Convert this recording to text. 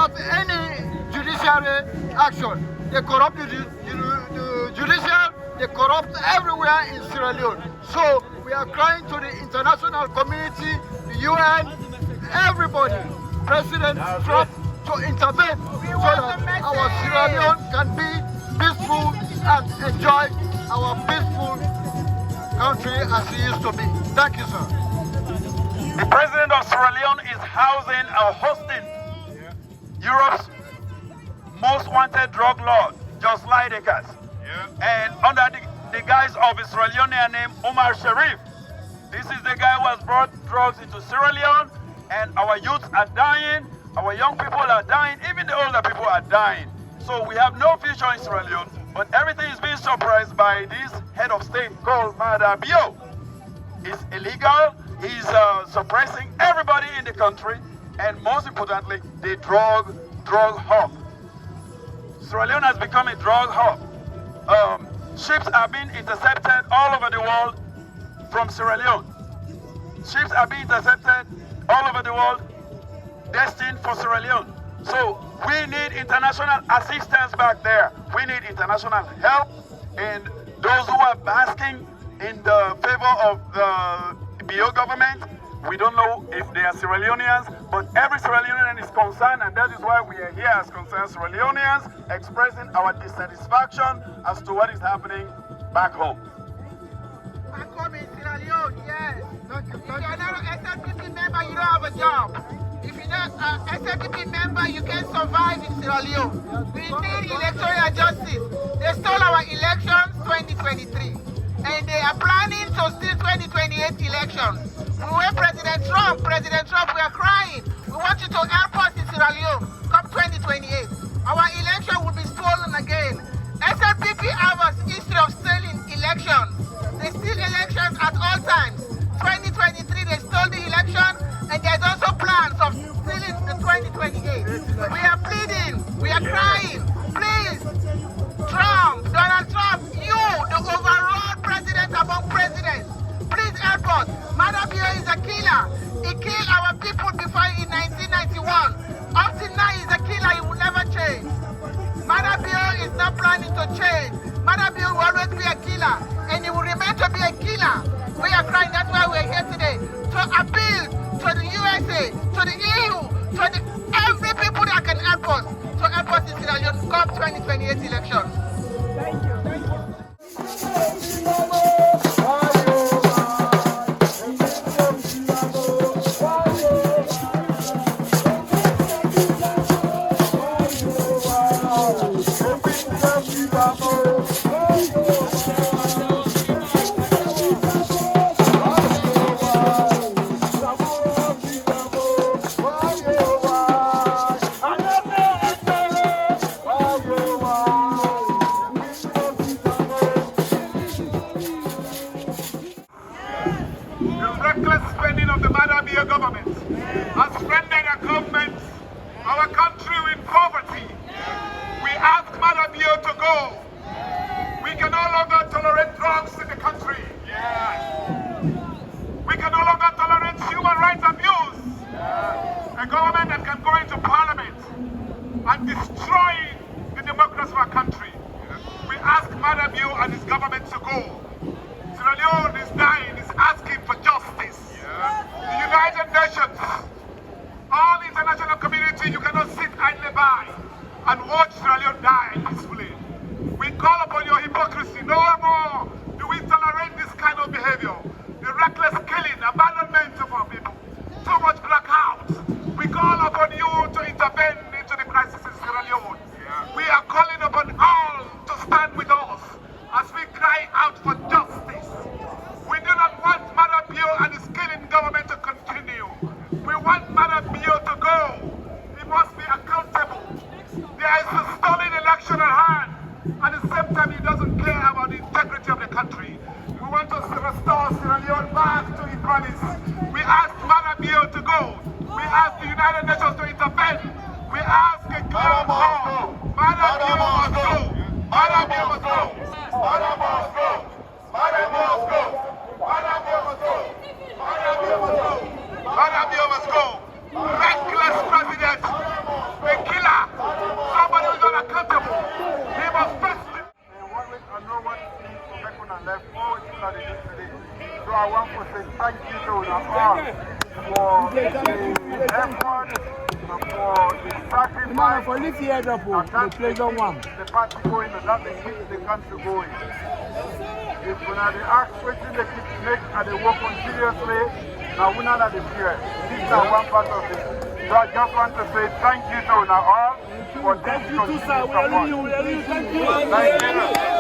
without any judiciary action. They corrupt the judicial, they corrupt everywhere in Sierra Leone. So we are crying to the international community, the UN, everybody, President Trump, to intervene so that our Sierra Leone can be peaceful and enjoy our peaceful country as it used to be. Thank you, sir. The President of Sierra Leone is housing or hosting Europe's most wanted drug lord, Just Lydekas. And under the guise of a Sierra Leonean named Omar Sharif. This is the guy who has brought drugs into Sierra Leone, and our youths are dying, our young people are dying, even the older people are dying. So we have no future in Sierra Leone, but everything is being surprised by this head of state called Maada Bio. It's illegal, he's suppressing everybody in the country, and most importantly, the drug hub. Sierra Leone has become a drug hub. Ships are being intercepted all over the world from Sierra Leone. Ships are being intercepted all over the world destined for Sierra Leone. So we need international assistance back there. We need international help, and those who are basking in the favor of the Bio government, we don't know if they are Sierra Leoneans, but every Sierra Leonean is concerned, and that is why we are here as concerned Sierra Leoneans, expressing our dissatisfaction as to what is happening back home. Back home in Sierra Leone, yes. If you're not an SLPP member, you don't have a job. If you're not an SLPP member, you can't survive in Sierra Leone. We need electoral justice. They stole our elections 2023, and they are planning to steal 2028 elections. We want President Trump, we are crying. We want you to help us in Sierra Leone come 2028. Our election will be stolen again. SLPP have a history of stealing elections. They steal elections at all times. 2023 they stole the election, and there's also plans of stealing the 2028. We are pleading, we are crying. Please, Donald Trump, you, the overall president among presidents, please help us. Maada Bio is a killer. He killed our people before in 1991. Up till now, he's a killer. He will never change. Maada Bio is not planning to change. Maada Bio will always be a killer, and he will remain to be a killer. We are crying. That's why we're here today to appeal to the USA, to the EU, to every people that can help us in Sierra Leone come 2028 elections. Thank you. Thank you. Government has stranded a government, our country in poverty. We ask Maada Bio to go. We can no longer tolerate drugs in the country. We can no longer tolerate human rights abuse. A government that can go into parliament and destroy the democracy of our country. We ask Maada Bio and his government to go. Sierra Leone is dying, is asking for justice. The United Nations, all the international community, you cannot sit idly by and watch Sierra Leone die peacefully. We call upon your hypocrisy. No more do we tolerate this kind of behavior. The reckless killing, abandonment of our people. Too much blackouts. We call upon you to intervene into the crisis in Sierra Leone. We are calling upon all to stand with us as we cry out for justice. We do not want Maada Bio and his killing government to continue. We want Maada Bio to go. He must be accountable. There is a stolen election at hand. At the same time, he doesn't care about the integrity of the country. We want to restore Sierra Leone back to equality. We ask Maada Bio to go. We ask the United Nations to intervene. We ask a clear call. Maada Bio must go. Maada Bio must go. Maada Bio must go. Maada Bio must go. Maada Bio must go. Maada Bio must go. Maada Bio must go. Reckless president. man for this year, the president one. The party going and that they keep the country going. If we are the act waiting they keep make and they work on seriously, now we not at the fear. This is one part of it. So I just want to say thank you to all for this. Thank you too, sir. We are leaving you. Thank you. Thank you.